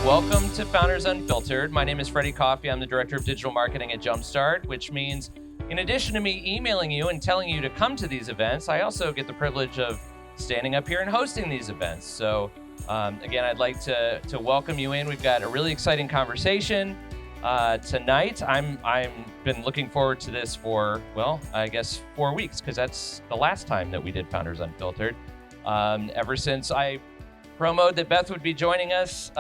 Welcome to Founders Unfiltered. My name is Freddie Coffey. I'm the Director of Digital Marketing at JumpStart, which means in addition to me emailing you and telling you to come to these events, I also get the privilege of standing up here and hosting these events. So again, I'd like to welcome you in. We've got a really exciting conversation tonight. I'm been looking forward to this for, well, I guess 4 weeks, because that's the last time that we did Founders Unfiltered. Ever since I promoted that Beth would be joining us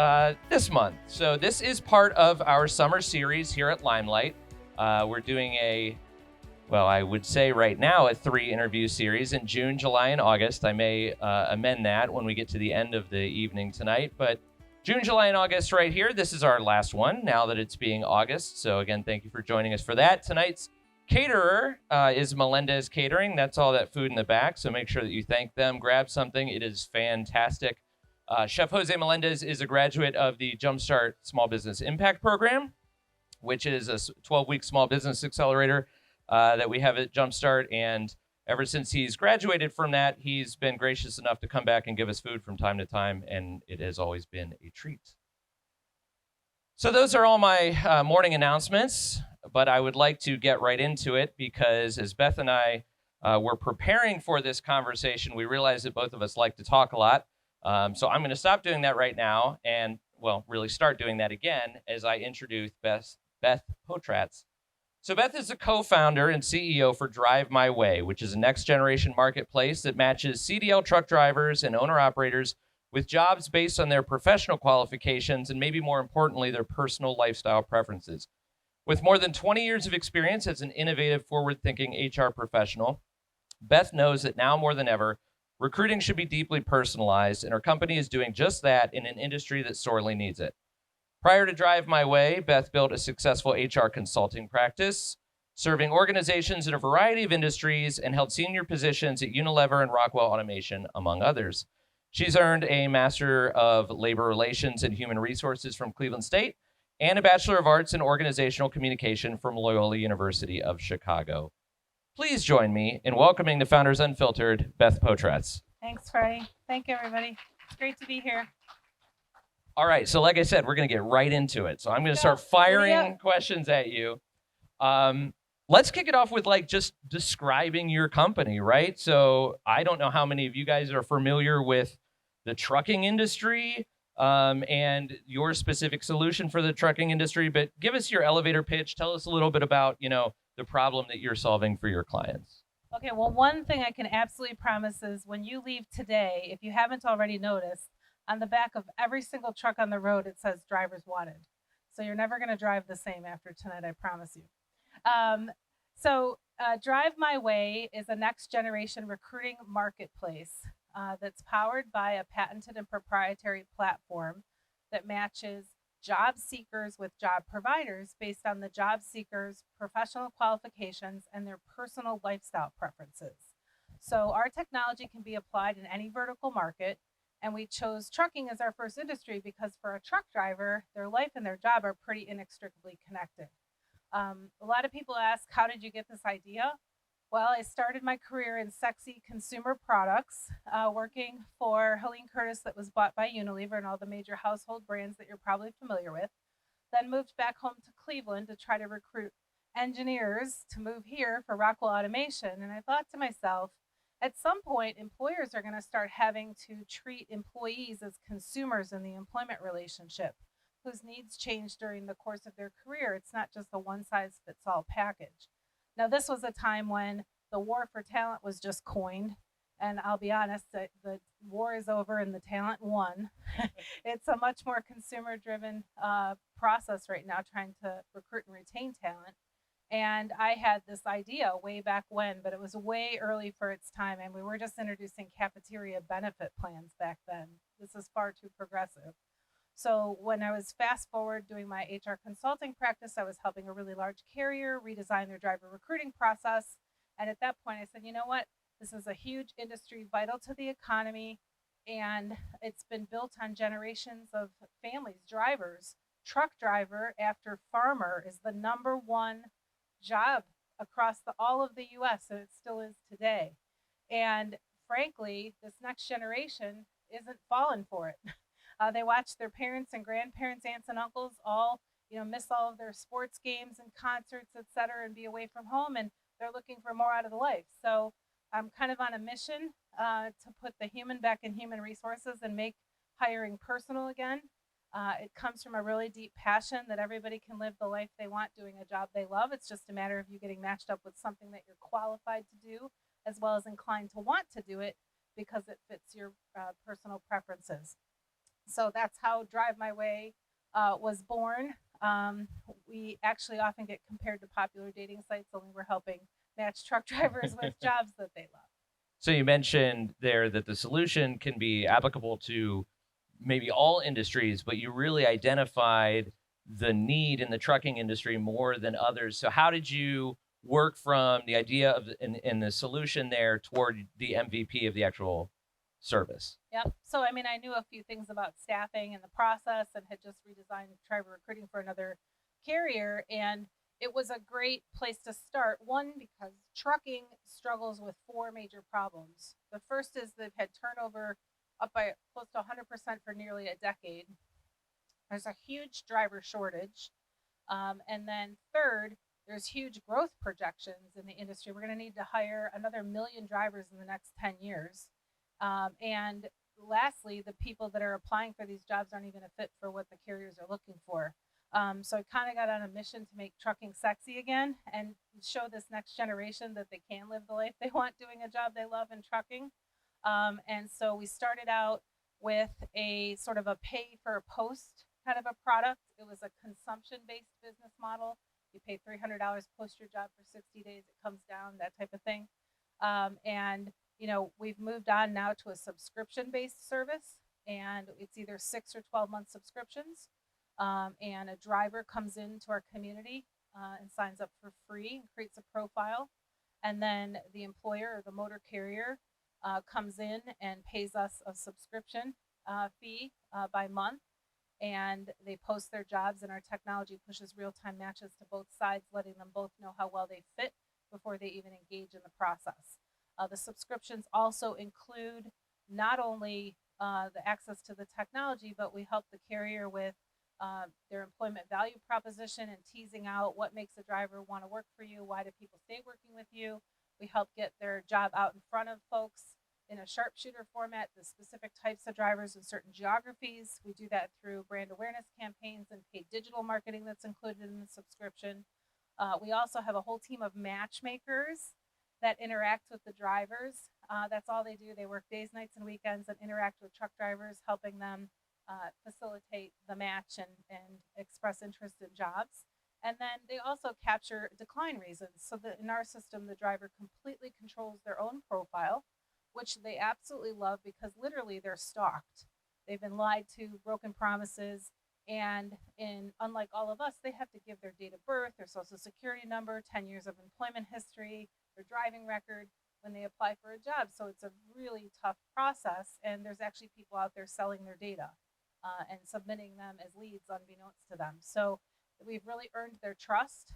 this month. So this is part of our summer series here at Limelight. We're doing I would say right now a 3-interview series in June, July, and August. I may amend that when we get to the end of the evening tonight, but June, July, and August right here. This is our last one now that it's being August. So again, thank you for joining us for that. Tonight's caterer is Melendez Catering. That's all that food in the back. So make sure that you thank them, grab something. It is fantastic. Chef Jose Melendez is a graduate of the JumpStart Small Business Impact Program, which is a 12-week small business accelerator that we have at JumpStart. And ever since he's graduated from that, he's been gracious enough to come back and give us food from time to time, and it has always been a treat. So those are all my morning announcements, but I would like to get right into it because as Beth and I were preparing for this conversation, we realized that both of us like to talk a lot. So I'm going to stop doing that right now and, really start doing that again as I introduce Beth Potratz. So Beth is the co-founder and CEO for Drive My Way, which is a next-generation marketplace that matches CDL truck drivers and owner-operators with jobs based on their professional qualifications and maybe more importantly, their personal lifestyle preferences. With more than 20 years of experience as an innovative, forward-thinking HR professional, Beth knows that now more than ever, recruiting should be deeply personalized, and her company is doing just that in an industry that sorely needs it. Prior to Drive My Way, Beth built a successful HR consulting practice, serving organizations in a variety of industries and held senior positions at Unilever and Rockwell Automation, among others. She's earned a Master of Labor Relations and Human Resources from Cleveland State and a Bachelor of Arts in Organizational Communication from Loyola University of Chicago. Please join me in welcoming to Founders Unfiltered, Beth Potratz. Thanks, Freddie. Thank you, everybody. It's great to be here. All right, so like I said, we're going to get right into it. So I'm going to start firing questions at you. Let's kick it off with just describing your company, right? So I don't know how many of you guys are familiar with the trucking industry and your specific solution for the trucking industry, but give us your elevator pitch. Tell us a little bit about, the problem that you're solving for your clients. Okay, well, one thing I can absolutely promise is when you leave today, if you haven't already noticed, on the back of every single truck on the road, it says drivers wanted. So you're never going to drive the same after tonight, I promise you. Drive My Way is a next generation recruiting marketplace that's powered by a patented and proprietary platform that matches job seekers with job providers based on the job seekers' professional qualifications and their personal lifestyle preferences. So our technology can be applied in any vertical market, and we chose trucking as our first industry because for a truck driver, their life and their job are pretty inextricably connected. A lot of people ask, how did you get this idea? Well, I started my career in sexy consumer products, working for Helene Curtis that was bought by Unilever and all the major household brands that you're probably familiar with. Then moved back home to Cleveland to try to recruit engineers to move here for Rockwell Automation. And I thought to myself, at some point, employers are going to start having to treat employees as consumers in the employment relationship whose needs change during the course of their career. It's not just a one-size-fits-all package. Now, this was a time when the war for talent was just coined, and I'll be honest, the war is over and the talent won. It's a much more consumer-driven process right now, trying to recruit and retain talent. And I had this idea way back when, but it was way early for its time, and we were just introducing cafeteria benefit plans back then. This is far too progressive. So when I was fast forward doing my HR consulting practice, I was helping a really large carrier redesign their driver recruiting process. And at that point I said, you know what, this is a huge industry vital to the economy. And it's been built on generations of families, drivers. Truck driver after farmer is the #1 job across all of the US, and it still is today. And frankly, this next generation isn't falling for it. They watch their parents and grandparents, aunts and uncles all, miss all of their sports games and concerts, et cetera, and be away from home. And they're looking for more out of the life. So I'm kind of on a mission to put the human back in human resources and make hiring personal again. It comes from a really deep passion that everybody can live the life they want doing a job they love. It's just a matter of you getting matched up with something that you're qualified to do, as well as inclined to want to do it because it fits your personal preferences. So that's how Drive My Way was born. We actually often get compared to popular dating sites, only we're helping match truck drivers with jobs that they love. So you mentioned there that the solution can be applicable to maybe all industries, but you really identified the need in the trucking industry more than others. So how did you work from the idea of in the solution there toward the MVP of the actual service? Yep. So, I knew a few things about staffing and the process and had just redesigned driver recruiting for another carrier. And it was a great place to start. One, because trucking struggles with four major problems. The first is they've had turnover up by close to 100% for nearly a decade. There's a huge driver shortage. And then third, there's huge growth projections in the industry. We're going to need to hire another 1 million drivers in the next 10 years. And lastly, the people that are applying for these jobs aren't even a fit for what the carriers are looking for. So I kind of got on a mission to make trucking sexy again and show this next generation that they can live the life they want doing a job they love in trucking. And so we started out with a sort of a pay for a post kind of a product. It was a consumption-based business model. You pay $300, post your job for 60 days, it comes down, that type of thing. And we've moved on now to a subscription-based service, and it's either 6 or 12-month subscriptions. And a driver comes into our community and signs up for free and creates a profile. And then the employer or the motor carrier comes in and pays us a subscription fee by month. And they post their jobs, and our technology pushes real-time matches to both sides, letting them both know how well they fit before they even engage in the process. The subscriptions also include not only the access to the technology, but we help the carrier with their employment value proposition and teasing out what makes a driver want to work for you, why do people stay working with you. We help get their job out in front of folks in a sharpshooter format, the specific types of drivers in certain geographies. We do that through brand awareness campaigns and paid digital marketing that's included in the subscription. We also have a whole team of matchmakers that interact with the drivers. That's all they do. They work days, nights, and weekends and interact with truck drivers, helping them facilitate the match and express interest in jobs. And then they also capture decline reasons so that in our system, the driver completely controls their own profile, which they absolutely love because literally they're stalked. They've been lied to, broken promises, and unlike all of us, they have to give their date of birth, their social security number, 10 years of employment history, their driving record when they apply for a job. So it's a really tough process, and there's actually people out there selling their data and submitting them as leads unbeknownst to them. So we've really earned their trust.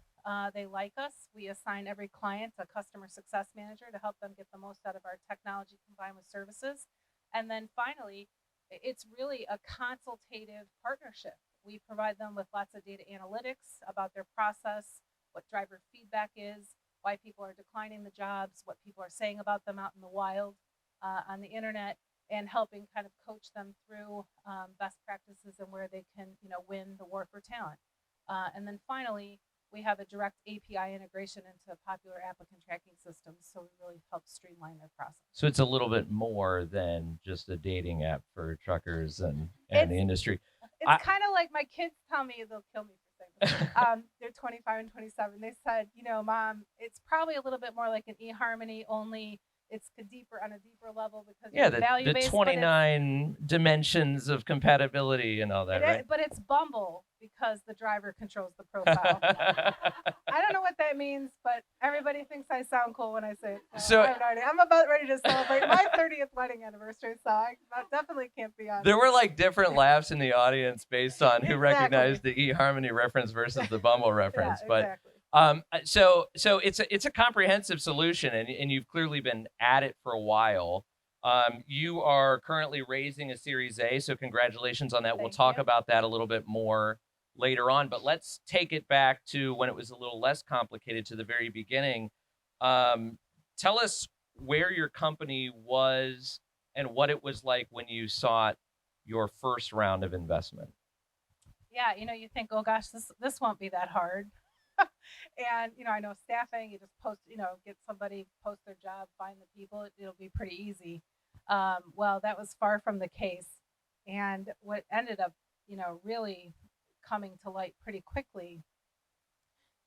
They like us. We assign every client a customer success manager to help them get the most out of our technology combined with services. And then finally, it's really a consultative partnership. We provide them with lots of data analytics about their process, what driver feedback is, why people are declining the jobs, what people are saying about them out in the wild on the internet, and helping kind of coach them through best practices and where they can, win the war for talent. And then finally, we have a direct API integration into popular applicant tracking systems, so we really help streamline their process. So it's a little bit more than just a dating app for truckers and the industry. It's kind of like my kids tell me, they'll kill me for saying this. They're 25 and 27. They said, Mom, it's probably a little bit more like an eHarmony, only it's on a deeper level because the 29 dimensions of compatibility and all that, right? But it's Bumble because the driver controls the profile. I don't know what that means, but everybody thinks I sound cool when I say it. So I have no idea. I'm about ready to celebrate my 30th wedding anniversary, so I definitely can't be on. There were like different laughs in the audience based on who recognized the eHarmony reference versus the Bumble reference, exactly. So it's a comprehensive solution, and you've clearly been at it for a while. You are currently raising a Series A, so congratulations on that. We'll Thank talk you. about that a little bit more later on, but let's take it back to when it was a little less complicated, to the very beginning. Tell us where your company was and what it was like when you sought your first round of investment. Yeah, you think, oh gosh, this won't be that hard. And I know staffing, you just post, get somebody, post their job, find the people, it'll be pretty easy. Well, that was far from the case. And what ended up, really coming to light pretty quickly,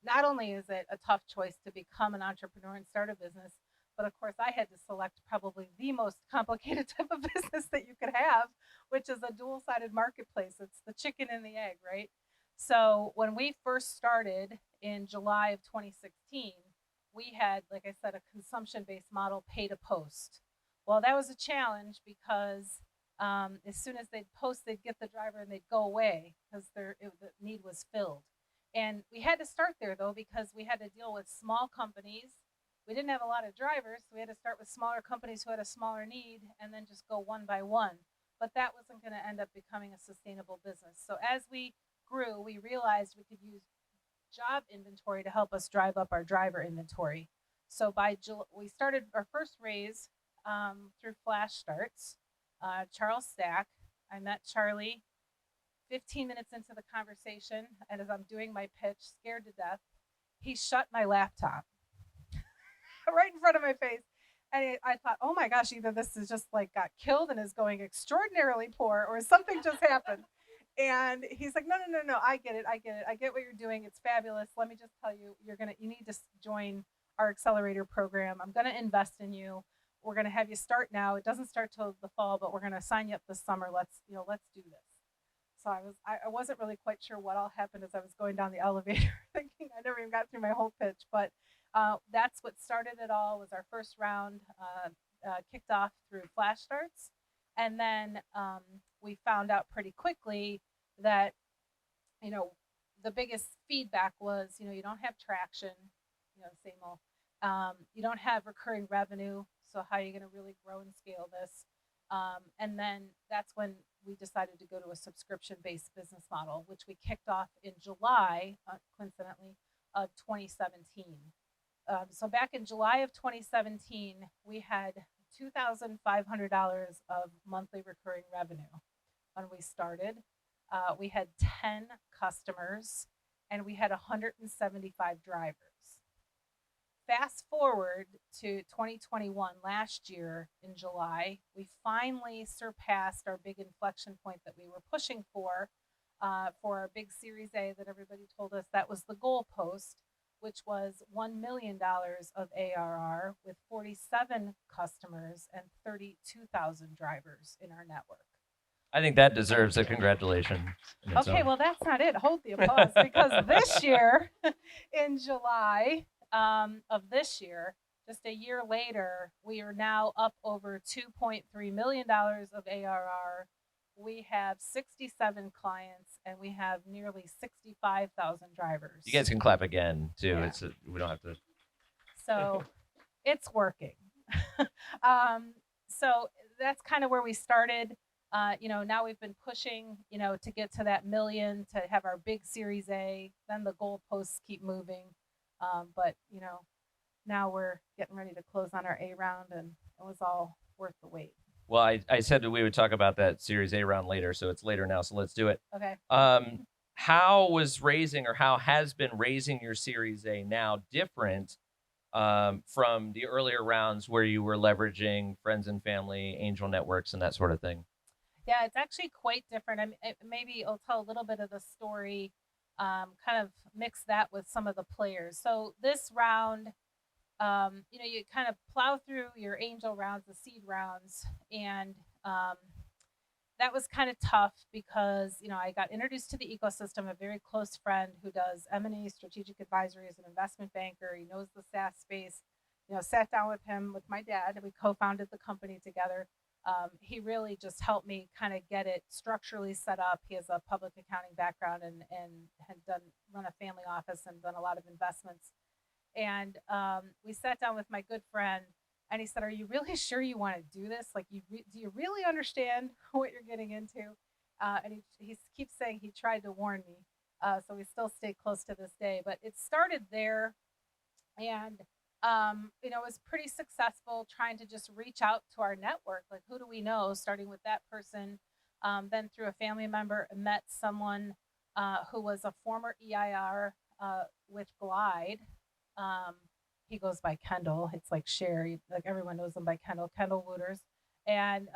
not only is it a tough choice to become an entrepreneur and start a business, but of course I had to select probably the most complicated type of business that you could have, which is a dual-sided marketplace. It's the chicken and the egg, right? So when we first started in July of 2016, we had, like I said, a consumption-based model, pay to post. Well, that was a challenge because as soon as they'd post, they'd get the driver and they'd go away because the need was filled. And we had to start there though, because we had to deal with small companies. We didn't have a lot of drivers, so we had to start with smaller companies who had a smaller need and then just go one by one. But that wasn't going to end up becoming a sustainable business. So as we grew, we realized we could use job inventory to help us drive up our driver inventory. So we started our first raise through Flash Starts. Charles Stack. I met Charlie 15 minutes into the conversation, and as I'm doing my pitch, scared to death, he shut my laptop right in front of my face. And I thought, oh my gosh, either this is just like got killed and is going extraordinarily poor, or something just happened. And he's like, no, no, no, no, I get it. I get what you're doing. It's fabulous. Let me just tell you, you need to join our accelerator program. I'm going to invest in you. We're going to have you start now. It doesn't start till the fall, but we're going to sign you up this summer. Let's do this. So I wasn't really quite sure what all happened as I was going down the elevator, thinking I never even got through my whole pitch. But that's what started it all. Was our first round kicked off through Flash Starts, and then we found out pretty quickly that the biggest feedback was you don't have traction, same old. You don't have recurring revenue, so how are you going to really grow and scale this? And then that's when we decided to go to a subscription-based business model, which we kicked off in July, coincidentally, of 2017. So back in July of 2017, we had $2,500 of monthly recurring revenue when we started. We had 10 customers, and we had 175 drivers. Fast forward to 2021, last year in July, we finally surpassed our big inflection point that we were pushing for our big Series A that everybody told us that was the goalpost, which was $1 million of ARR with 47 customers and 32,000 drivers in our network. I think that deserves a congratulations. Okay, well, that's not it. Hold the applause, because this year, in July of this year, just a year later, we are now up over $2.3 million of ARR. We have 67 clients, and we have nearly 65,000 drivers. You guys can clap again too. Yeah. We don't have to. So it's working. So that's kind of where we started. Now we've been pushing, to get to that million, to have our big Series A. Then the goalposts keep moving. But now we're getting ready to close on our A round, and it was all worth the wait. Well, I said that we would talk about that Series A round later, so it's later now, so let's do it. Okay. How has been raising your Series A now different from the earlier rounds where you were leveraging friends and family, angel networks, and that sort of thing? Yeah, it's actually quite different. Maybe I'll tell a little bit of the story, kind of mix that with some of the players. So this round, you kind of plow through your angel rounds, the seed rounds, and that was kind of tough because, I got introduced to the ecosystem. A very close friend who does M&A strategic advisory as an investment banker. He knows the SaaS space. Sat down with him, with my dad, and we co-founded the company together. He really just helped me kind of get it structurally set up. He has a public accounting background and had run a family office and done a lot of investments. And we sat down with my good friend, And he said, "Are you really sure you want to do this? Like, do you really understand what you're getting into?" And he keeps saying he tried to warn me. So we still stay close to this day. But it started there, and it was pretty successful trying to just reach out to our network. Like, who do we know? Starting with that person, then through a family member, met someone who was a former EIR with Glide. Um, he goes by Kendall. It's like Sherry. Like everyone knows him by Kendall. Kendall Wooters, and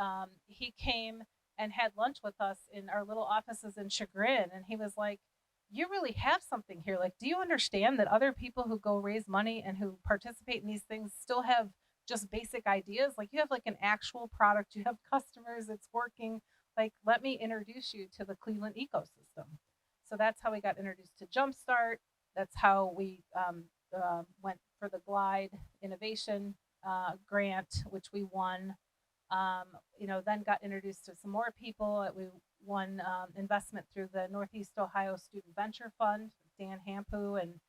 he came and had lunch with us in our little offices in Chagrin, and he was like, "You really have something here. Like, do you understand that other people who go raise money and who participate in these things still have just basic ideas? Like, you have like an actual product, you have customers, it's working. Like, let me introduce you to the Cleveland ecosystem." So that's how we got introduced to JumpStart. That's how we went for the Glide Innovation grant, which we won. Then got introduced to some more people. We won investment through the Northeast Ohio Student Venture Fund, Dan Hampu and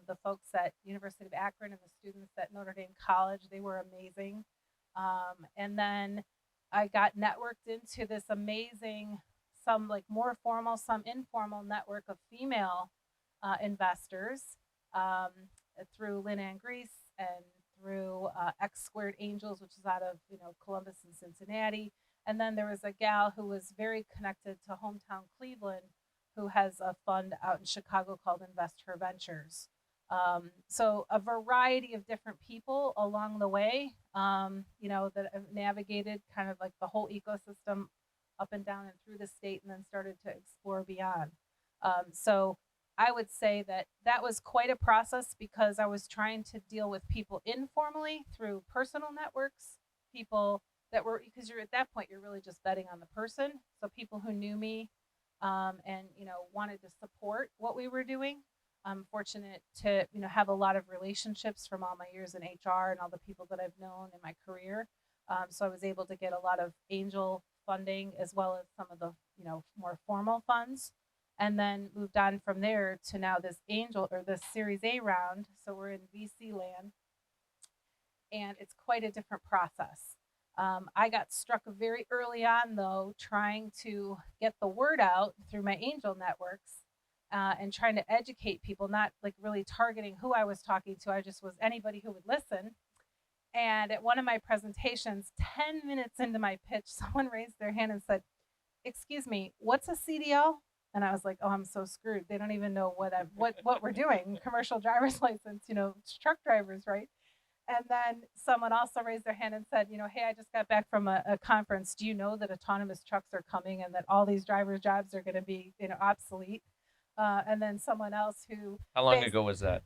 the folks at University of Akron and the students at Notre Dame College. They were amazing. And then I got networked into this amazing, some like more formal, some informal network of female investors through Lynn Ann Grease and through X Squared Angels, which is out of Columbus and Cincinnati. And then there was a gal who was very connected to hometown Cleveland, who has a fund out in Chicago called Invest Her Ventures. So a variety of different people along the way, that have navigated kind of like the whole ecosystem up and down and through the state, and then started to explore beyond. So I would say that was quite a process, because I was trying to deal with people informally through personal networks, people that were, because you're at that point, you're really just betting on the person. So people who knew me and wanted to support what we were doing. I'm fortunate to have a lot of relationships from all my years in HR and all the people that I've known in my career. So I was able to get a lot of angel funding, as well as some of the more formal funds, and then moved on from there to now this angel, or this Series A round. So we're in VC land, and it's quite a different process. I got struck very early on, though, trying to get the word out through my angel networks and trying to educate people, not like really targeting who I was talking to. I just was anybody who would listen. And at one of my presentations, 10 minutes into my pitch, someone raised their hand and said, "Excuse me, what's a CDL?" And I was like, "Oh, I'm so screwed. They don't even know what we're doing. Commercial driver's license, truck drivers, right?" And then someone also raised their hand and said, "Hey, I just got back from a conference. Do you know that autonomous trucks are coming and that all these drivers' jobs are going to be, obsolete?" And then someone else who, How long ago was that?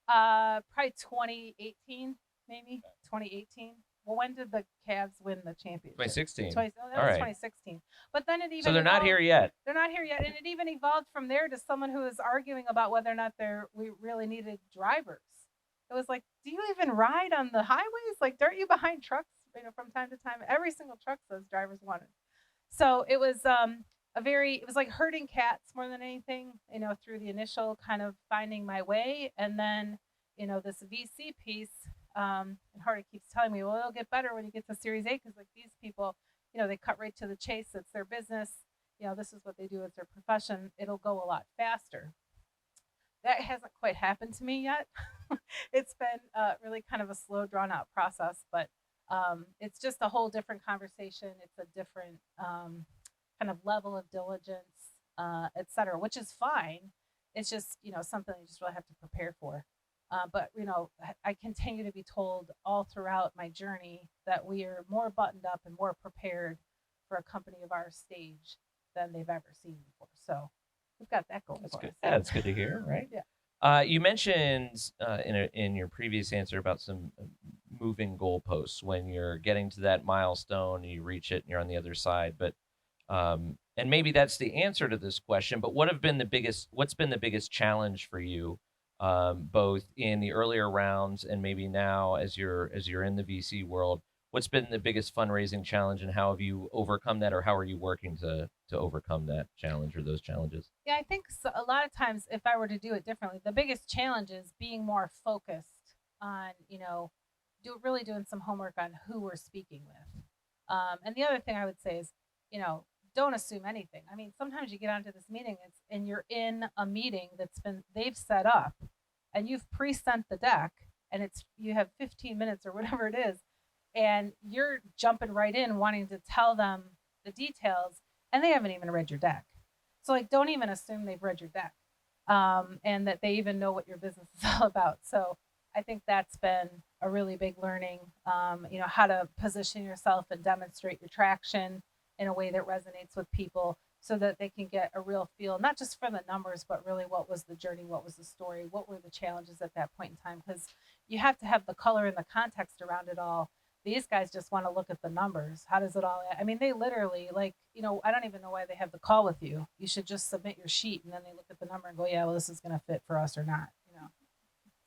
probably 2018, maybe 2018. Well, when did the Cavs win the championship? 2016. That was 2016. But then it even So they're not here yet. They're not here yet, and it even evolved from there to someone who was arguing about whether or not we really needed drivers. It was like, do you even ride on the highways? Like, aren't you behind trucks? From time to time, every single truck says drivers wanted. So it was it was like herding cats more than anything. Through the initial kind of finding my way, and then this VC piece. And Hardy keeps telling me, well, it'll get better when you get to Series A, because like these people, they cut right to the chase. It's their business. This is what they do. It's their profession. It'll go a lot faster. That hasn't quite happened to me yet. It's been really kind of a slow, drawn out process, but it's just a whole different conversation. It's a different kind of level of diligence, et cetera, which is fine. It's just, something you just really have to prepare for. But I continue to be told all throughout my journey that we are more buttoned up and more prepared for a company of our stage than they've ever seen before. So we've got that going for us. Yeah, that's good to hear, right? Yeah. You mentioned in your previous answer about some moving goalposts when you're getting to that milestone and you reach it and you're on the other side. But and maybe that's the answer to this question. But what's been the biggest challenge for you, both in the earlier rounds and maybe now as you're in the VC world? What's been the biggest fundraising challenge, and how have you overcome that, or how are you working to overcome that challenge or those challenges? Yeah, I think a lot of times, if I were to do it differently, the biggest challenge is being more focused on, really doing some homework on who we're speaking with. And the other thing I would say is, don't assume anything. I mean, sometimes you get onto this meeting and you're in a meeting they've set up, and you've pre-sent the deck, and you have 15 minutes or whatever it is, and you're jumping right in wanting to tell them the details, and they haven't even read your deck. So like, don't even assume they've read your deck, and that they even know what your business is all about. So I think that's been a really big learning, how to position yourself and demonstrate your traction in a way that resonates with people so that they can get a real feel, not just for the numbers, but really what was the journey, what was the story, what were the challenges at that point in time, because you have to have the color and the context around it all. These guys just want to look at the numbers. How does it all, I mean, they literally, like, I don't even know why they have the call with you. You should just submit your sheet, and then they look at the number and go, yeah, well, this is going to fit for us or not,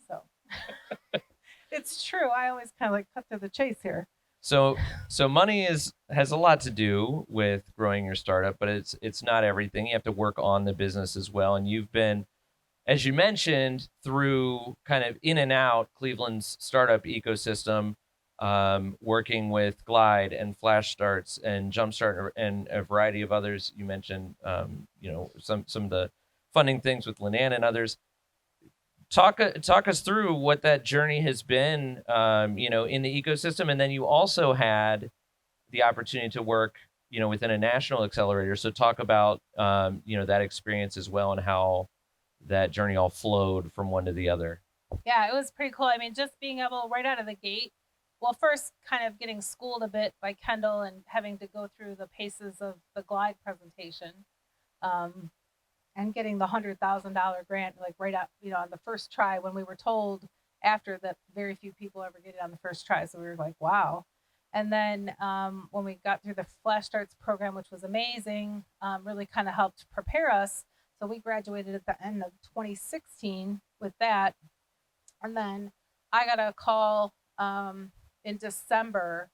so it's true. I always kind of like cut to the chase here. So money has a lot to do with growing your startup, but it's not everything. You have to work on the business as well. And you've been, as you mentioned, through kind of in and out Cleveland's startup ecosystem, working with Glide and Flash Starts and JumpStart and a variety of others. You mentioned, some of the funding things with Linan and others. Talk us through what that journey has been, in the ecosystem, and then you also had the opportunity to work, within a national accelerator. So talk about, that experience as well and how that journey all flowed from one to the other. Yeah, it was pretty cool. I mean, just being able right out of the gate, well, first kind of getting schooled a bit by Kendall and having to go through the paces of the Glide presentation. And getting the $100,000 grant, like right up, on the first try, when we were told after that very few people ever get it on the first try. So we were like, wow. And then when we got through the Flash Starts program, which was amazing, really kind of helped prepare us. So we graduated at the end of 2016 with that. And then I got a call in December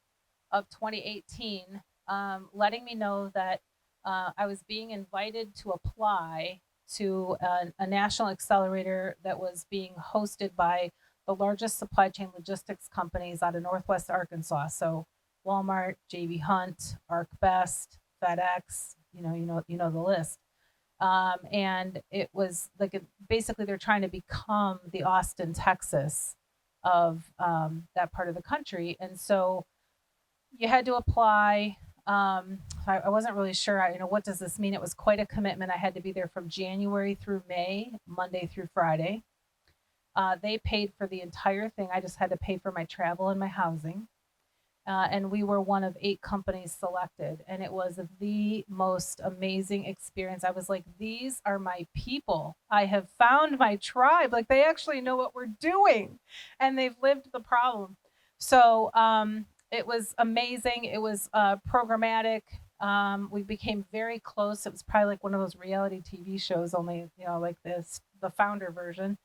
of 2018 letting me know that I was being invited to apply to a national accelerator that was being hosted by the largest supply chain logistics companies out of Northwest Arkansas. So Walmart, JB Hunt, ArcBest, FedEx, you know the list. And it was like basically they're trying to become the Austin, Texas of that part of the country, and so you had to apply. I wasn't really sure, what does this mean? It was quite a commitment. I had to be there from January through May, Monday through Friday. They paid for the entire thing. I just had to pay for my travel and my housing. And we were one of 8 companies selected. And it was the most amazing experience. I was like, these are my people. I have found my tribe. Like, they actually know what we're doing. And they've lived the problem. So, it was amazing. It was programmatic. We became very close. It was probably like one of those reality TV shows, only, like this, the founder version,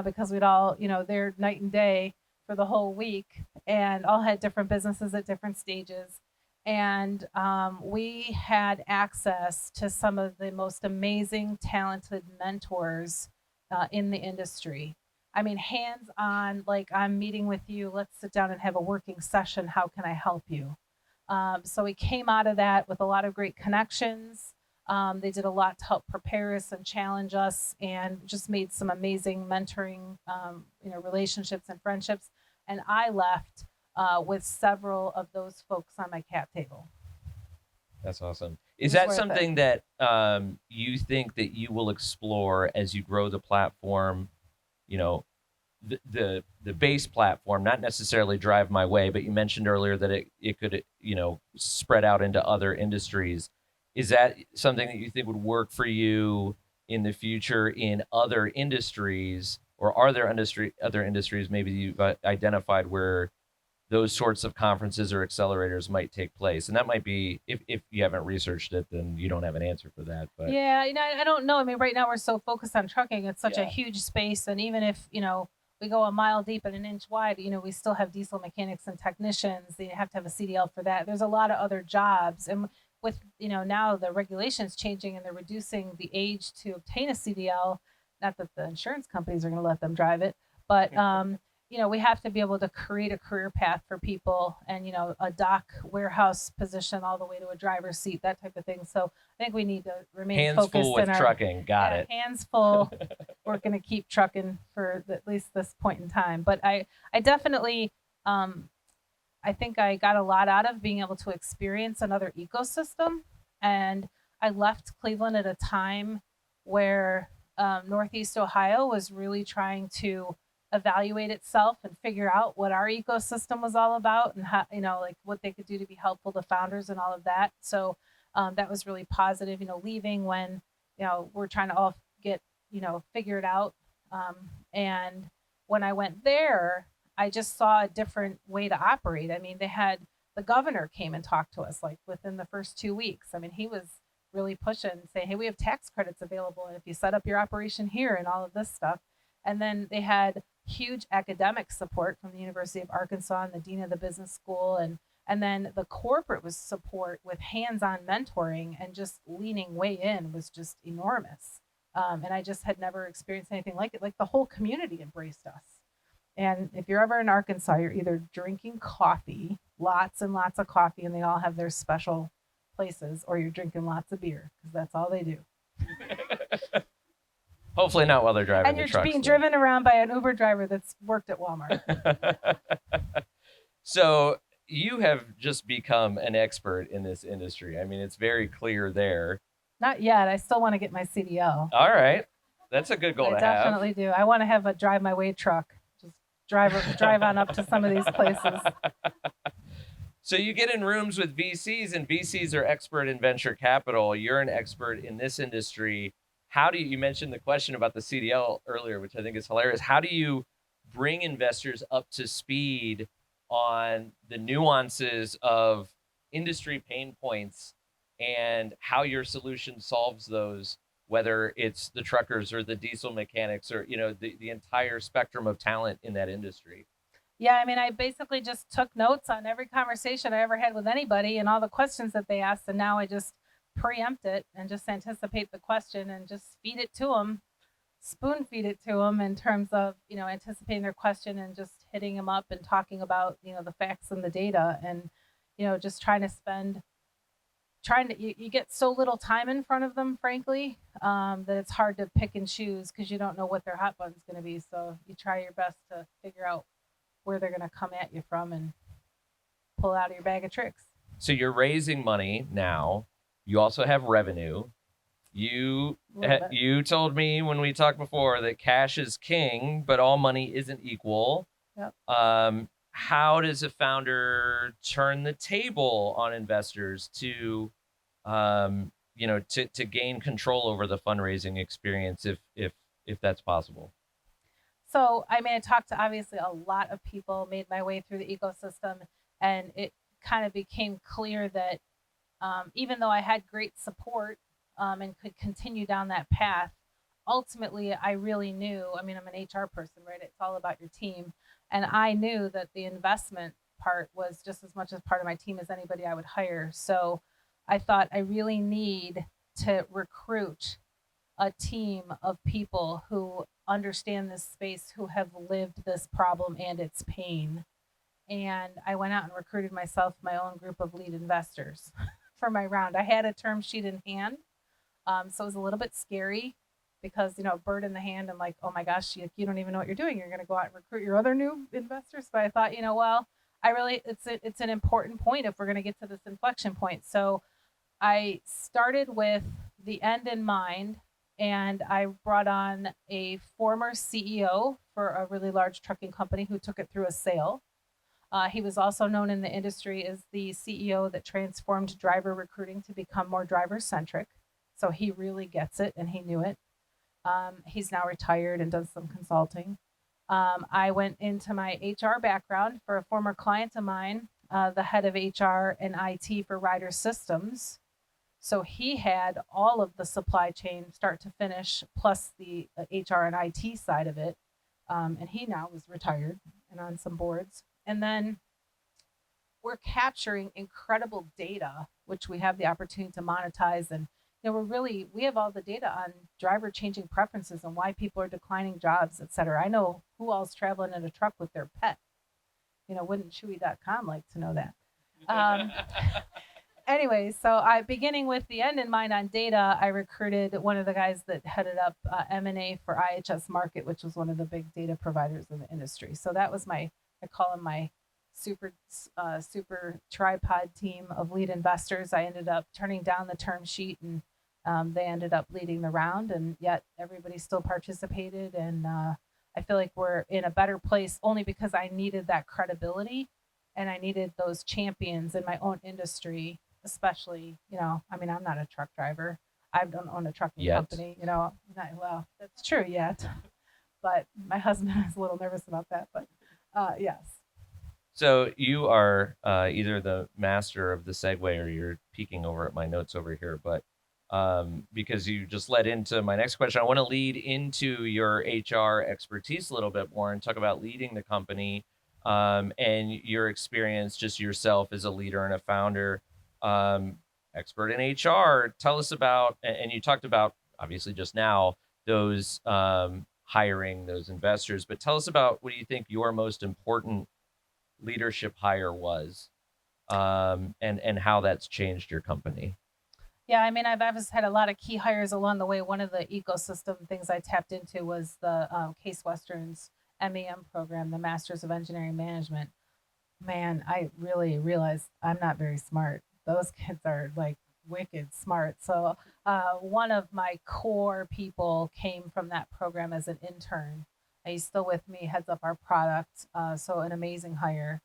because we'd all, there night and day for the whole week, and all had different businesses at different stages. And we had access to some of the most amazing, talented mentors in the industry. I mean, hands on, like, I'm meeting with you, let's sit down and have a working session. How can I help you? So we came out of that with a lot of great connections. They did a lot to help prepare us and challenge us, and just made some amazing mentoring, relationships and friendships. And I left with several of those folks on my cap table. That's awesome. Is that something that you think that you will explore as you grow the platform? The base platform, not necessarily Drive My Way, but you mentioned earlier that it could, spread out into other industries. Is that something that you think would work for you in the future in other industries, or are there other industries maybe you've identified where those sorts of conferences or accelerators might take place? And that might be, if you haven't researched it, then you don't have an answer for that. But yeah, I don't know. I mean, right now we're so focused on trucking. It's such a huge space. And even if, we go a mile deep and an inch wide, we still have diesel mechanics and technicians. You have to have a CDL for that. There's a lot of other jobs. And with, now the regulations changing and they're reducing the age to obtain a CDL, not that the insurance companies are going to let them drive it, but we have to be able to create a career path for people, and a dock warehouse position all the way to a driver's seat, that type of thing. So I think we need to remain hands focused full with in our trucking. Got it. Hands full. We're going to keep trucking for at least this point in time. But I definitely, I think I got a lot out of being able to experience another ecosystem. And I left Cleveland at a time where Northeast Ohio was really trying to evaluate itself and figure out what our ecosystem was all about, and how, like what they could do to be helpful to founders and all of that. So that was really positive, leaving when, we're trying to all get, figure it out. And when I went there, I just saw a different way to operate. I mean, the governor came and talked to us like within the first 2 weeks. I mean, he was really pushing, saying, hey, we have tax credits available, and if you set up your operation here and all of this stuff. And then they had huge academic support from the University of Arkansas and the dean of the business school, and then the corporate was support with hands-on mentoring, and just leaning way in was just enormous. And I just had never experienced anything like it. Like, the whole community embraced us. And if you're ever in Arkansas, you're either drinking coffee, lots and lots of coffee, and they all have their special places, or you're drinking lots of beer, because that's all they do. Hopefully not while they're driving and the you're trucks, being driven around by an Uber driver that's worked at Walmart. So you have just become an expert in this industry. I mean, it's very clear there. Not yet. I still want to get my CDL. All right. That's a good goal to have. I definitely do. I want to have a drive my way truck. Just drive on up to some of these places. So you get in rooms with VCs, and VCs are expert in venture capital. You're an expert in this industry. How do you mentioned the question about the CDL earlier, which I think is hilarious. How do you bring investors up to speed on the nuances of industry pain points and how your solution solves those, whether it's the truckers or the diesel mechanics or, the entire spectrum of talent in that industry? Yeah, I mean, I basically just took notes on every conversation I ever had with anybody and all the questions that they asked, and now I just preempt it and just anticipate the question and just feed it to them, spoon feed it to them, in terms of, anticipating their question and just hitting them up and talking about, the facts and the data, and, just you get so little time in front of them, frankly, that it's hard to pick and choose, because you don't know what their hot button's going to be. So you try your best to figure out where they're going to come at you from and pull out of your bag of tricks. So you're raising money now. You also have revenue. You told me when we talked before that cash is king, but all money isn't equal. Yep. How does a founder turn the table on investors to gain control over the fundraising experience, if that's possible? So, I mean, I talked to obviously a lot of people, made my way through the ecosystem, and it kind of became clear that even though I had great support and could continue down that path, ultimately I really knew, I mean, I'm an HR person, right? It's all about your team. And I knew that the investment part was just as much as part of my team as anybody I would hire. So I thought I really need to recruit a team of people who understand this space, who have lived this problem and its pain. And I went out and recruited myself my own group of lead investors for my round. I had a term sheet in hand. So it was a little bit scary, because, bird in the hand, I'm like, oh my gosh, you don't even know what you're doing. You're going to go out and recruit your other new investors. But I thought, it's an important point if we're going to get to this inflection point. So I started with the end in mind, and I brought on a former CEO for a really large trucking company who took it through a sale. He was also known in the industry as the CEO that transformed driver recruiting to become more driver-centric. So he really gets it, and he knew it. He's now retired and does some consulting. I went into my HR background for a former client of mine, the head of HR and IT for Ryder Systems. So he had all of the supply chain start to finish, plus the HR and IT side of it. And he now was retired and on some boards. And then we're capturing incredible data, which we have the opportunity to monetize. And we have all the data on driver changing preferences and why people are declining jobs, et cetera. I know who else traveling in a truck with their pet? Wouldn't Chewy.com like to know that? Um, Anyway, so beginning with the end in mind on data, I recruited one of the guys that headed up M&A for IHS Markit, which was one of the big data providers in the industry. So that was I call him my super tripod team of lead investors. I ended up turning down the term sheet, and they ended up leading the round, and yet everybody still participated. And I feel like we're in a better place only because I needed that credibility, and I needed those champions in my own industry. Especially, I'm not a truck driver. I don't own a trucking company, well, that's true yet, but my husband is a little nervous about that, but yes. So you are either the master of the segue or you're peeking over at my notes over here, but because you just led into my next question, I want to lead into your HR expertise a little bit more and talk about leading the company and your experience, just yourself as a leader and a founder. Expert in HR. Tell us about, and you talked about obviously just now those hiring those investors, but tell us about what do you think your most important leadership hire was, and how that's changed your company. Yeah, I've had a lot of key hires along the way. One of the ecosystem things I tapped into was the Case Western's MEM program, the Masters of Engineering Management. Man, I really realized I'm not very smart. Those kids are like wicked smart. So one of my core people came from that program as an intern. He's still with me, heads up our product. So an amazing hire,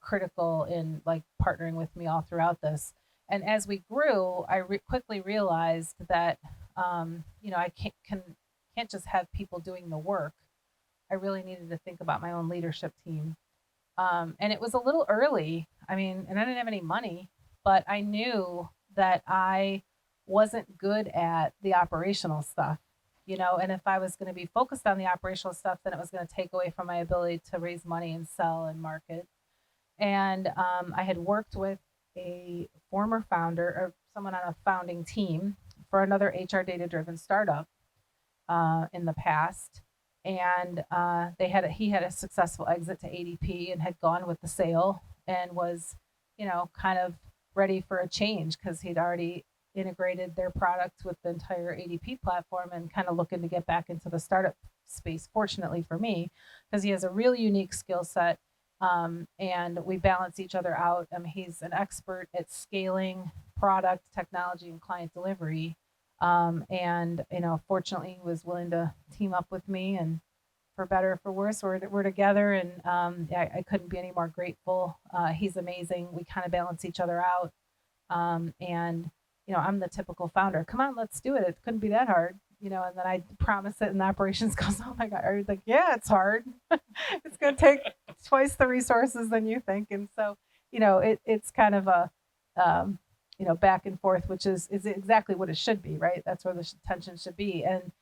critical in like partnering with me all throughout this. And as we grew, I quickly realized that I can't just have people doing the work. I really needed to think about my own leadership team. And it was a little early. And I didn't have any money, but I knew that I wasn't good at the operational stuff, and if I was going to be focused on the operational stuff, then it was going to take away from my ability to raise money and sell and market. And I had worked with a former founder or someone on a founding team for another HR data driven startup in the past. And he had a successful exit to ADP and had gone with the sale and was, kind of ready for a change because he'd already integrated their product with the entire ADP platform and kind of looking to get back into the startup space. Fortunately for me, because he has a really unique skill set, and we balance each other out. He's an expert at scaling product, technology, and client delivery. And fortunately, he was willing to team up with me, and for better or for worse, we're together, and I couldn't be any more grateful. He's amazing. We kind of balance each other out, and I'm the typical founder. Come on, let's do it. It couldn't be that hard, and then I promise it, and the operations goes, oh my God, are you like, yeah, it's hard. It's gonna take twice the resources than you think, and so it's kind of a back and forth, which is exactly what it should be, right? That's where the tension should be, and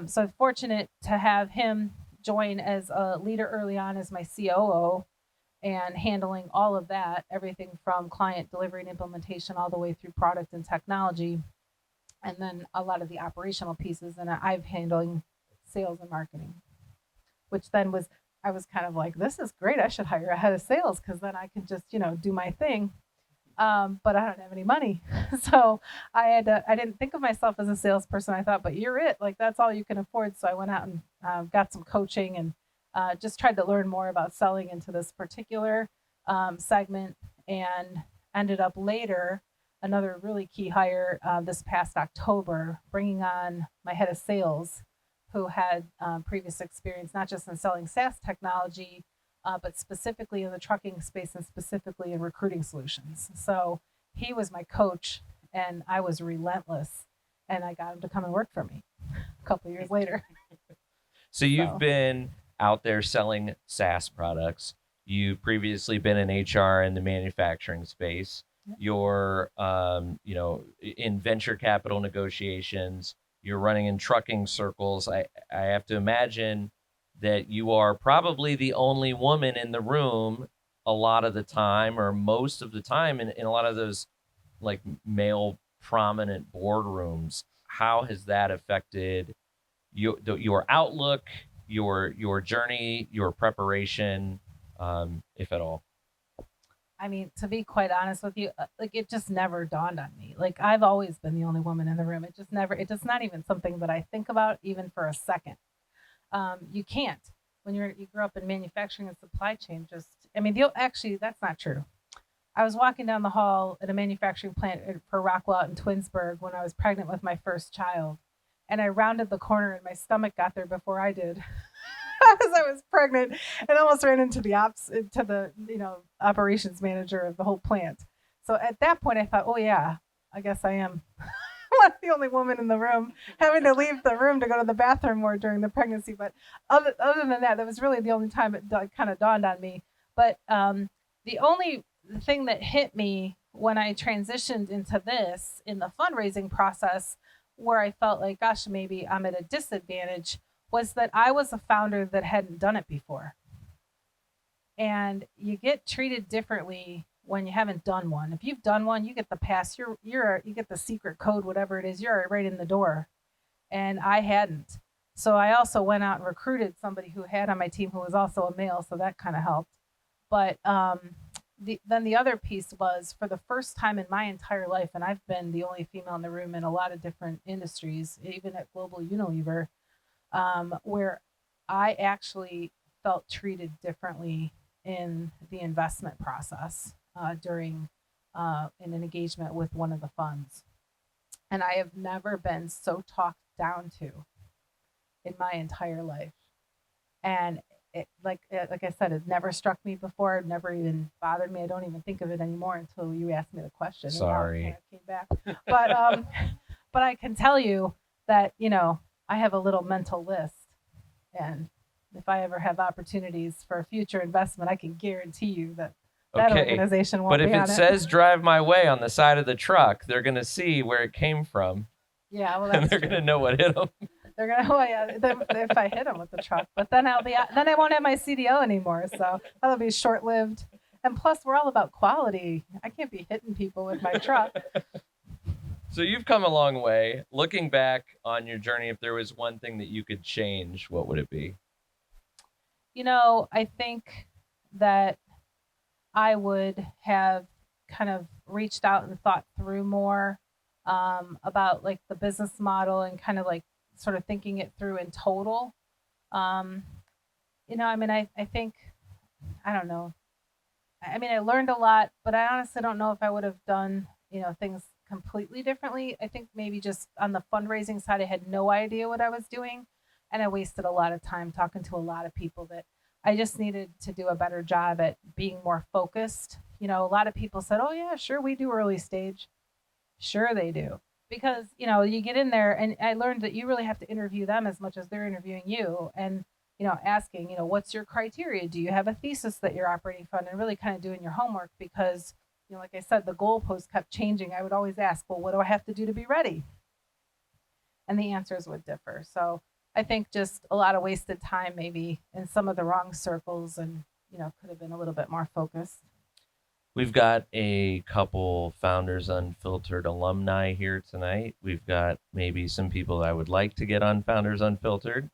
so I'm fortunate to have him join as a leader early on as my COO and handling all of that, everything from client delivery and implementation all the way through product and technology, and then a lot of the operational pieces. And I've handling sales and marketing, which then I was kind of like, this is great. I should hire a head of sales because then I can just, do my thing. But I don't have any money. So I didn't think of myself as a salesperson. I thought, but you're it. Like, that's all you can afford. So I went out and got some coaching and just tried to learn more about selling into this particular segment, and ended up later, another really key hire this past October, bringing on my head of sales, who had previous experience, not just in selling SaaS technology, but specifically in the trucking space and specifically in recruiting solutions. So he was my coach, and I was relentless, and I got him to come and work for me a couple of years later. So you've been out there selling SaaS products. You've previously been in HR in the manufacturing space. Yep. You're, in venture capital negotiations. You're running in trucking circles. I have to imagine that you are probably the only woman in the room a lot of the time, or most of the time, in a lot of those like male prominent boardrooms. How has that affected your outlook, your journey, your preparation, if at all? I mean, to be quite honest with you, like it just never dawned on me. Like I've always been the only woman in the room. It just never. It's not even something that I think about even for a second. You can't when you grew up in manufacturing and supply chain. Just, I mean, actually, that's not true. I was walking down the hall at a manufacturing plant for Rockwell out in Twinsburg when I was pregnant with my first child, and I rounded the corner and my stomach got there before I did. As I was pregnant and almost ran into the operations manager of the whole plant. So at that point I thought, oh yeah, I guess I am the only woman in the room having to leave the room to go to the bathroom more during the pregnancy. But other than that, that was really the only time it kind of dawned on me. But the only thing that hit me when I transitioned into this in the fundraising process, where I felt like, gosh, maybe I'm at a disadvantage, was that I was a founder that hadn't done it before. And you get treated differently when you haven't done one. If you've done one, you get the pass. You get the secret code, whatever it is. You're right in the door. And I hadn't. So I also went out and recruited somebody who had on my team who was also a male. So that kind of helped. But then the other piece was, for the first time in my entire life, and I've been the only female in the room in a lot of different industries, even at Global Unilever, where I actually felt treated differently in the investment process during an engagement with one of the funds. And I have never been so talked down to in my entire life. And it, like I said, it never struck me before. It never even bothered me. I don't even think of it anymore until you asked me the question. Sorry. And came back. But I can tell you that, I have a little mental list, and if I ever have opportunities for a future investment, I can guarantee you that organization won't be on it. But if it says "Drive My Way" on the side of the truck, they're going to see where it came from. Yeah, well, and they're going to know what hit them. They're going to, if I hit them with the truck, but then I won't have my CDO anymore, so that'll be short-lived. And plus, we're all about quality. I can't be hitting people with my truck. So you've come a long way. Looking back on your journey, if there was one thing that you could change, what would it be? I think that I would have kind of reached out and thought through more about like the business model and kind of like sort of thinking it through in total. I think, I don't know. I learned a lot, but I honestly don't know if I would have done, things completely differently. I think maybe just on the fundraising side, I had no idea what I was doing. And I wasted a lot of time talking to a lot of people that I just needed to do a better job at being more focused. A lot of people said, oh yeah, sure, we do early stage. Sure they do. Because, you get in there, and I learned that you really have to interview them as much as they're interviewing you. And, asking, what's your criteria? Do you have a thesis that you're operating from? And really kind of doing your homework, because like I said, the goalposts kept changing. I would always ask, well, what do I have to do to be ready? And the answers would differ. So I think just a lot of wasted time, maybe in some of the wrong circles, and, could have been a little bit more focused. We've got a couple Founders Unfiltered alumni here tonight. We've got maybe some people I would like to get on Founders Unfiltered.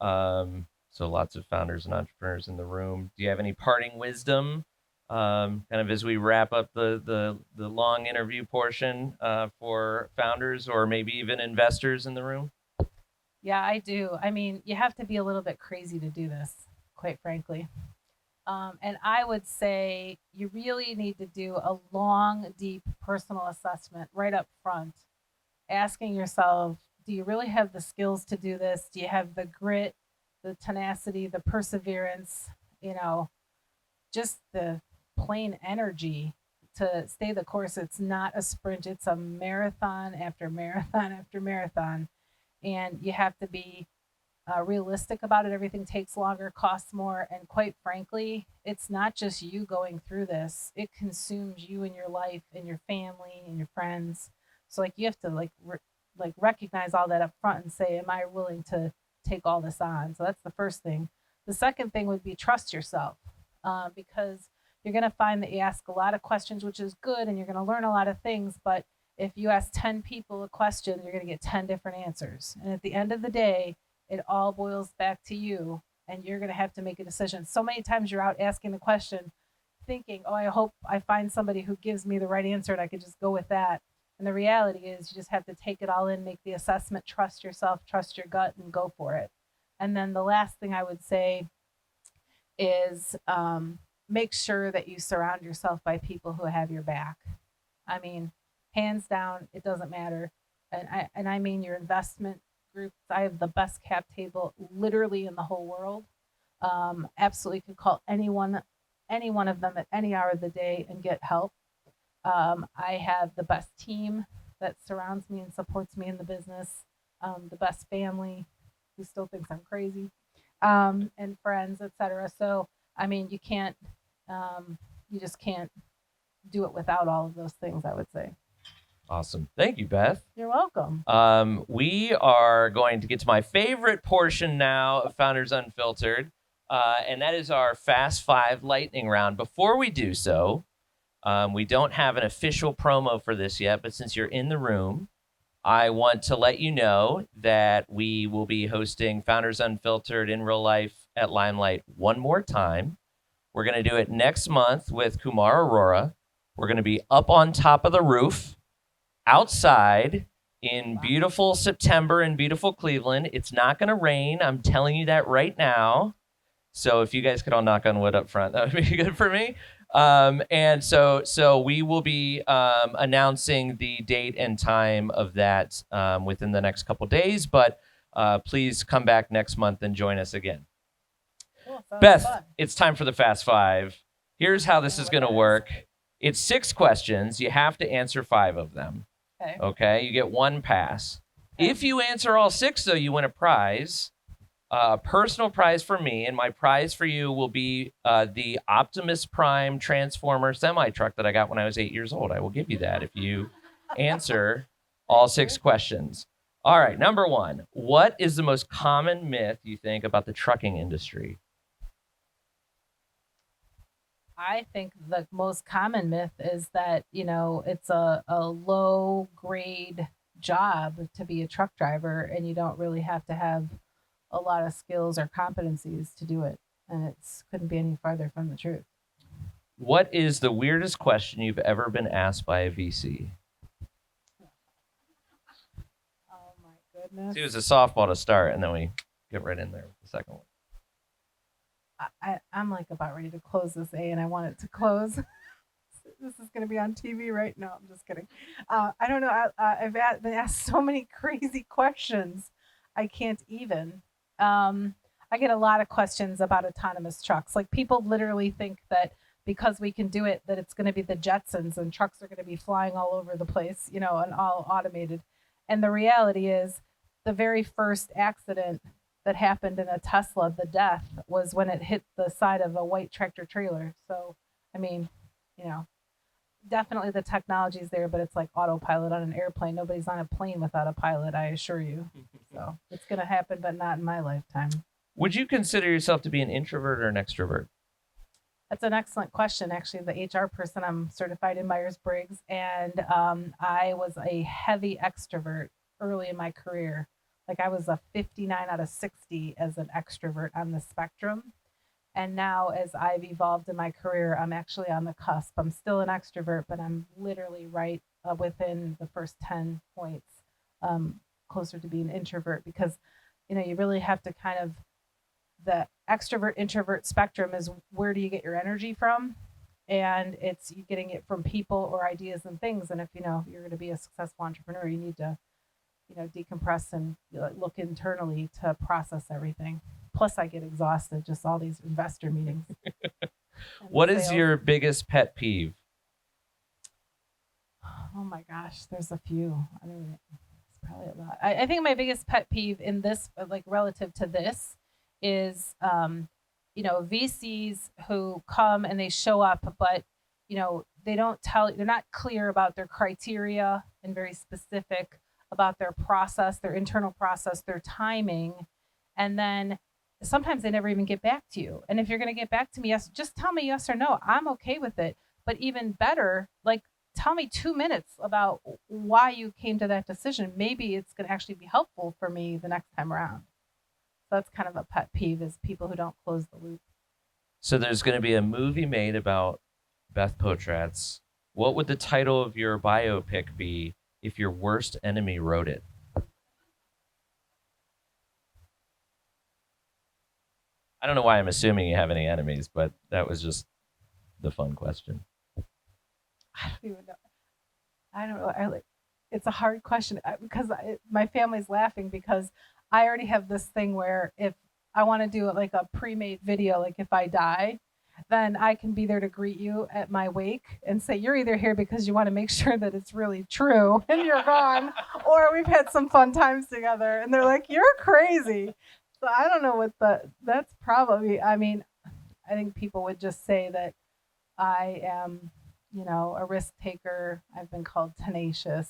So lots of founders and entrepreneurs in the room. Do you have any parting wisdom? Kind of as we wrap up the long interview portion for founders or maybe even investors in the room? Yeah, I do. You have to be a little bit crazy to do this, quite frankly. And I would say you really need to do a long, deep personal assessment right up front, asking yourself, do you really have the skills to do this? Do you have the grit, the tenacity, the perseverance, just the plain energy to stay the course? It's not a sprint. It's a marathon after marathon after marathon. And you have to be realistic about it. Everything takes longer, costs more. And quite frankly, it's not just you going through this. It consumes you and your life and your family and your friends. So you have to recognize all that up front and say, am I willing to take all this on? So that's the first thing. The second thing would be trust yourself, because you're going to find that you ask a lot of questions, which is good, and you're going to learn a lot of things. But if you ask 10 people a question, you're going to get 10 different answers. And at the end of the day, it all boils back to you, and you're going to have to make a decision. So many times you're out asking the question, thinking, oh, I hope I find somebody who gives me the right answer and I could just go with that. And the reality is you just have to take it all in, make the assessment, trust yourself, trust your gut, and go for it. And then the last thing I would say is make sure that you surround yourself by people who have your back. I mean, hands down, it doesn't matter. And I mean your investment groups. I have the best cap table literally in the whole world. Absolutely could call any one of them at any hour of the day and get help. I have the best team that surrounds me and supports me in the business, the best family who still thinks I'm crazy, and friends, etc. So, I mean, you just can't do it without all of those things, I would say. Awesome. Thank you, Beth. You're welcome. We are going to get to my favorite portion now of Founders Unfiltered, and that is our Fast Five lightning round. Before we do so, we don't have an official promo for this yet, but since you're in the room, I want to let you know that we will be hosting Founders Unfiltered in real life at Limelight one more time. We're going to do it next month with Kumar Arora. We're going to be up on top of the roof, outside in beautiful September in beautiful Cleveland. It's not going to rain. I'm telling you that right now. So if you guys could all knock on wood up front, that would be good for me. And so we will be announcing the date and time of that within the next couple days. But please come back next month and join us again. Cool, Beth, fun. it's time for the Fast Five. Here's how this is going to work. It's 6 questions. You have to answer 5 of them. Okay, you get 1 pass. Okay. If you answer all 6, though, you win a prize. A personal prize for me, and my prize for you will be the Optimus Prime Transformer semi-truck that I got when I was 8 years old. I will give you that if you answer all 6 questions. All right, number 1. What is the most common myth you think about the trucking industry? I think the most common myth is that, it's a low grade job to be a truck driver, and you don't really have to have a lot of skills or competencies to do it. And it couldn't be any farther from the truth. What is the weirdest question you've ever been asked by a VC? Oh my goodness. See, it was a softball to start, and then we get right in there with the second one. I'm like about ready to close this A, and I want it to close. This is going to be on TV right now. I'm just kidding. I don't know. I've been asked so many crazy questions. I can't even. I get a lot of questions about autonomous trucks. Like, people literally think that because we can do it, that it's going to be the Jetsons and trucks are going to be flying all over the place, and all automated. And the reality is, the very first accident that happened in a Tesla, the death, was when it hit the side of a white tractor trailer. So, I mean, definitely the technology is there, but it's like autopilot on an airplane. Nobody's on a plane without a pilot, I assure you. So it's going to happen, but not in my lifetime. Would you consider yourself to be an introvert or an extrovert? That's an excellent question. Actually, the HR person, I'm certified in Myers-Briggs, and I was a heavy extrovert early in my career. Like, I was a 59 out of 60 as an extrovert on the spectrum. And now, as I've evolved in my career, I'm actually on the cusp. I'm still an extrovert, but I'm literally right within the first 10 points, closer to being an introvert, because, you really have to kind of, the extrovert introvert spectrum is, where do you get your energy from? And it's you getting it from people or ideas and things. And if, you're going to be a successful entrepreneur, you need to, decompress and look internally to process everything. Plus, I get exhausted, just all these investor meetings. What is your biggest pet peeve? Oh my gosh, there's a few. I mean, it's probably a lot. I think my biggest pet peeve in this, like relative to this, is VCs who come and they show up, but they don't they're not clear about their criteria and very specific about their process, their internal process, their timing, and then sometimes they never even get back to you. And if you're going to get back to me, yes, just tell me yes or no. I'm okay with it. But even better, like, tell me 2 minutes about why you came to that decision. Maybe it's going to actually be helpful for me the next time around. that's kind of a pet peeve, is people who don't close the loop. So there's going to be a movie made about Beth Potratz. What would the title of your biopic be if your worst enemy wrote it? I don't know why I'm assuming you have any enemies, but that was just the fun question. I don't even know. I don't know. It's a hard question because my family's laughing because I already have this thing where if I want to do it like a pre-made video, like if I die, then I can be there to greet you at my wake and say, you're either here because you want to make sure that it's really true and you're gone, or we've had some fun times together. And they're like, you're crazy. So I don't know that's probably, I mean, I think people would just say that I am, a risk taker. I've been called tenacious,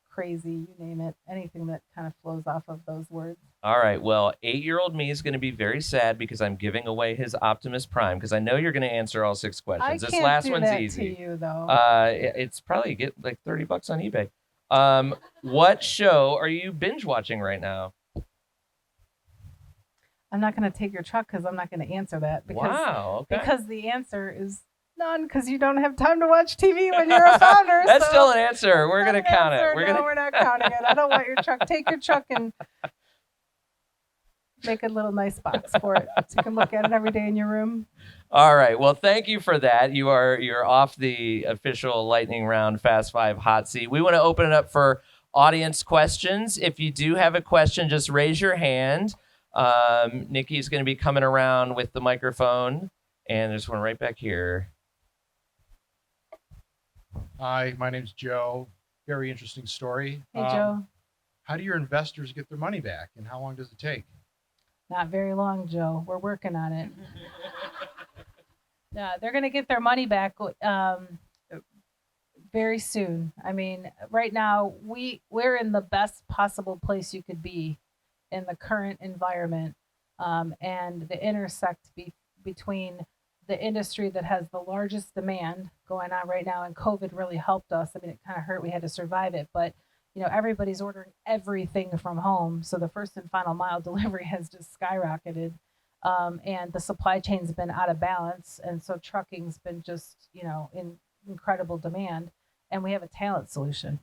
crazy, you name it, anything that kind of flows off of those words. All right. Well, 8-year-old me is going to be very sad because I'm giving away his Optimus Prime because I know you're going to answer all 6 questions. This last do one's that easy. To you, though. It's probably get like $30 on eBay. What show are you binge watching right now? I'm not going to take your truck because I'm not going to answer that. Wow. Okay. Because the answer is none, because you don't have time to watch TV when you're a founder. That's still an answer. We're going to count it. We're not counting it. I don't want your truck. Take your truck and make a little nice box for it so you can look at it every day in your room. All right. Well, thank you for that. You're off the official lightning round Fast 5 hot seat. We want to open it up for audience questions. If you do have a question, just raise your hand. Nikki's going to be coming around with the microphone, and there's one right back here. Hi, my name's Joe. Very interesting story. Hey, Joe. How do your investors get their money back, and how long does it take? Not very long, Joe. We're working on it. They're going to get their money back very soon. I mean, right now, we're in the best possible place you could be in the current environment, and the intersect between the industry that has the largest demand going on right now, and COVID really helped us. I mean, it kind of hurt. We had to survive it, but everybody's ordering everything from home, so the first and final mile delivery has just skyrocketed, and the supply chain's been out of balance, and so trucking's been just in incredible demand, and we have a talent solution.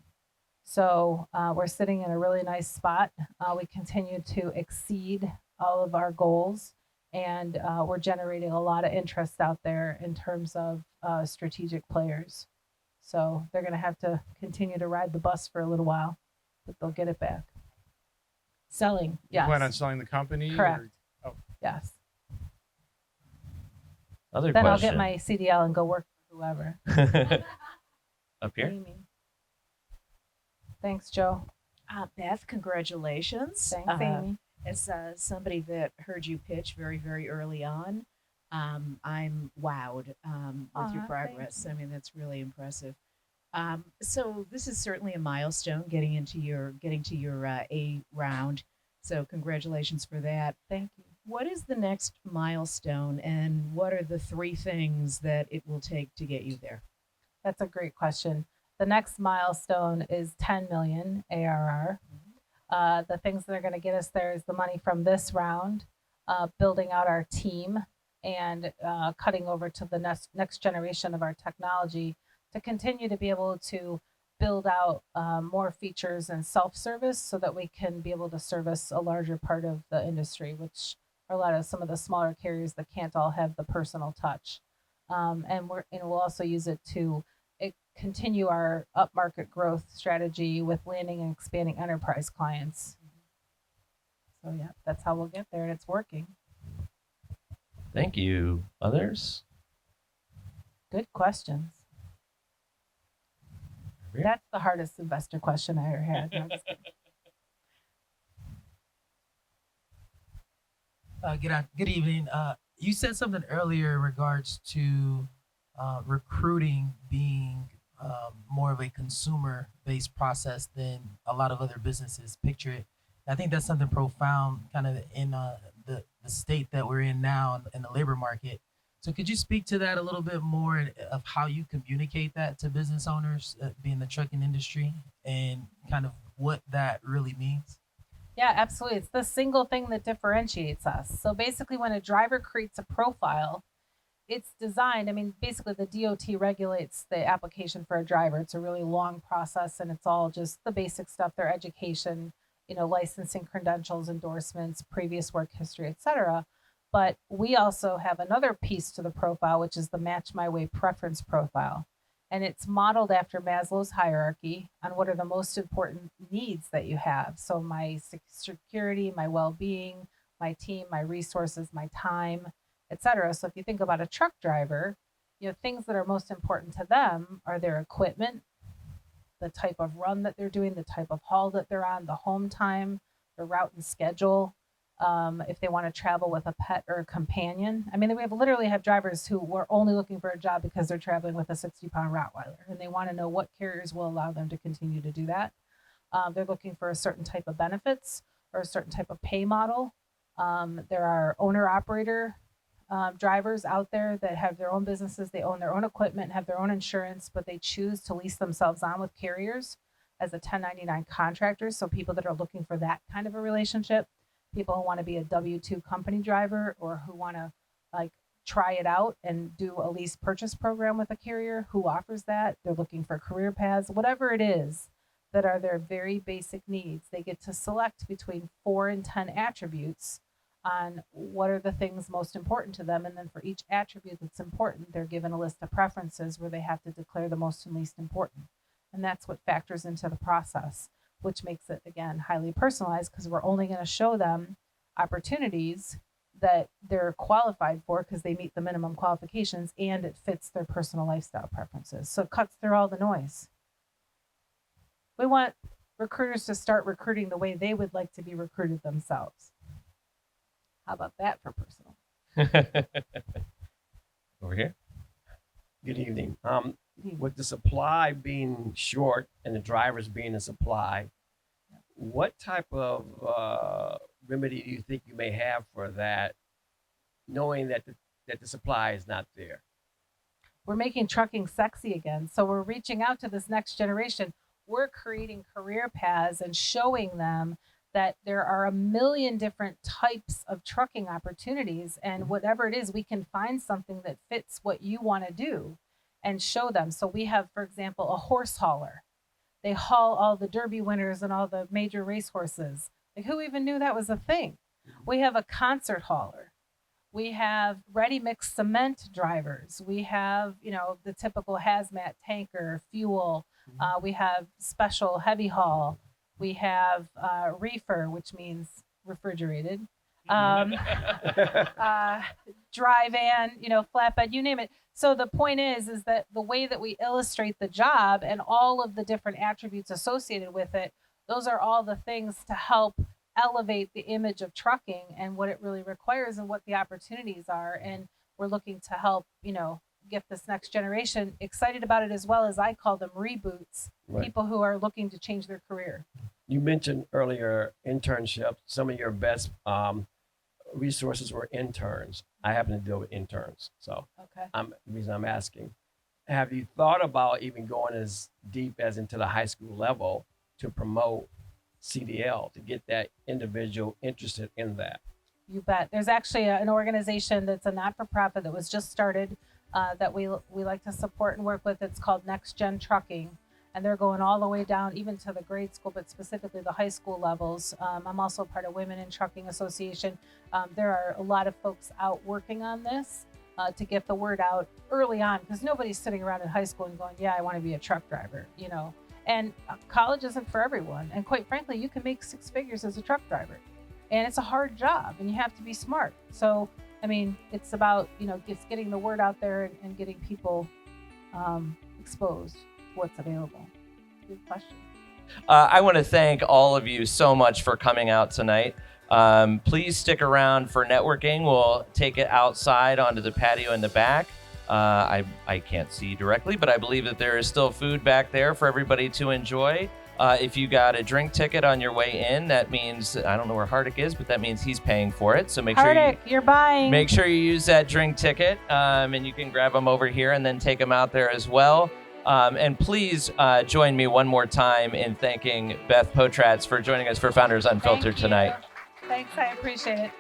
So we're sitting in a really nice spot. We continue to exceed all of our goals, and we're generating a lot of interest out there in terms of strategic players. So they're going to have to continue to ride the bus for a little while, but they'll get it back. Selling, yes. You plan on selling the company? Correct. Oh. Yes. Other then question. I'll get my CDL and go work for whoever. Up here. Amy. Thanks, Joe. Beth, congratulations. Thanks, Amy. As somebody that heard you pitch very, very early on, I'm wowed with your progress. I mean, that's really impressive. So this is certainly a milestone, getting to your A round. So congratulations for that. Thank you. What is the next milestone, and what are the 3 things that it will take to get you there? That's a great question. The next milestone is 10 million ARR. The things that are going to get us there is the money from this round, building out our team, and cutting over to the next generation of our technology to continue to be able to build out more features and self-service so that we can be able to service a larger part of the industry, which are some of the smaller carriers that can't all have the personal touch. And we'll also use it to continue our upmarket growth strategy with landing and expanding enterprise clients. So yeah, that's how we'll get there, and it's working. Thank you. Others? Good questions. That's the hardest investor question I ever had. No, I'm just kidding. Good evening. You said something earlier in regards to recruiting being more of a consumer-based process than a lot of other businesses picture it. I think that's something profound kind of in the state that we're in now in the labor market. So could you speak to that a little bit more of how you communicate that to business owners, being the trucking industry, and kind of what that really means? Yeah, absolutely. It's the single thing that differentiates us. So basically, when a driver creates a profile, it's designed. I mean, basically, the DOT regulates the application for a driver. It's a really long process, and it's all just the basic stuff: their education, licensing, credentials, endorsements, previous work history, etc. But we also have another piece to the profile, which is the Match My Way preference profile. And it's modeled after Maslow's hierarchy on what are the most important needs that you have. So my security, my well-being, my team, my resources, my time, etc. So if you think about a truck driver, things that are most important to them are their equipment, the type of run that they're doing, the type of haul that they're on, the home time, the route and schedule. If they want to travel with a pet or a companion. I mean, we literally have drivers who were only looking for a job because they're traveling with a 60-pound Rottweiler, and they want to know what carriers will allow them to continue to do that. They're looking for a certain type of benefits or a certain type of pay model. There are owner-operator drivers out there that have their own businesses. They own their own equipment, have their own insurance, but they choose to lease themselves on with carriers as a 1099 contractor. So people that are looking for that kind of a relationship. People who want to be a W-2 company driver or who want to try it out and do a lease purchase program with a carrier who offers that. They're looking for career paths, whatever it is that are their very basic needs. They get to select between 4 and 10 attributes on what are the things most important to them. And then for each attribute that's important, they're given a list of preferences where they have to declare the most and least important. And that's what factors into the process, which makes it, again, highly personalized because we're only going to show them opportunities that they're qualified for because they meet the minimum qualifications and it fits their personal lifestyle preferences. So it cuts through all the noise. We want recruiters to start recruiting the way they would like to be recruited themselves. How about that for personal? Over here. Good evening. With the supply being short and the drivers being in supply, what type of remedy do you think you may have for that, knowing that the supply is not there? We're making trucking sexy again. So we're reaching out to this next generation. We're creating career paths and showing them that there are a million different types of trucking opportunities. And whatever it is, we can find something that fits what you want to do and show them. So we have, for example, a horse hauler. They haul all the Derby winners and all the major racehorses. Like, who even knew that was a thing? We have a concert hauler. We have ready-mix cement drivers. We have, the typical hazmat tanker, fuel. We have special heavy haul. We have reefer, which means refrigerated. Dry van, flatbed, you name it. So the point is that the way that we illustrate the job and all of the different attributes associated with it, those are all the things to help elevate the image of trucking and what it really requires and what the opportunities are. And we're looking to help, get this next generation excited about it, as well as I call them reboots, right. People who are looking to change their career. You mentioned earlier internships. Some of your best resources were interns. I happen to deal with interns, so okay. The reason I'm asking, have you thought about even going as deep as into the high school level to promote CDL, to get that individual interested in that? You bet. There's actually an organization that's a not-for-profit that was just started that we like to support and work with. It's called Next Gen Trucking. And they're going all the way down, even to the grade school, but specifically the high school levels. I'm also part of Women in Trucking Association. There are a lot of folks out working on this to get the word out early on, because nobody's sitting around in high school and going, yeah, I want to be a truck driver, And college isn't for everyone. And quite frankly, you can make 6 figures as a truck driver. And it's a hard job, and you have to be smart. So, it's about, just getting the word out there and getting people exposed. What's available. Good question. I want to thank all of you so much for coming out tonight. Please stick around for networking. We'll take it outside onto the patio in the back. I can't see directly, but I believe that there is still food back there for everybody to enjoy. If you got a drink ticket on your way in, that means, I don't know where Hardik is, but that means he's paying for it. So make Hardik, you're buying. Make sure you use that drink ticket, and you can grab them over here and then take them out there as well. And please join me one more time in thanking Beth Potratz for joining us for Founders Unfiltered tonight. Thanks, I appreciate it.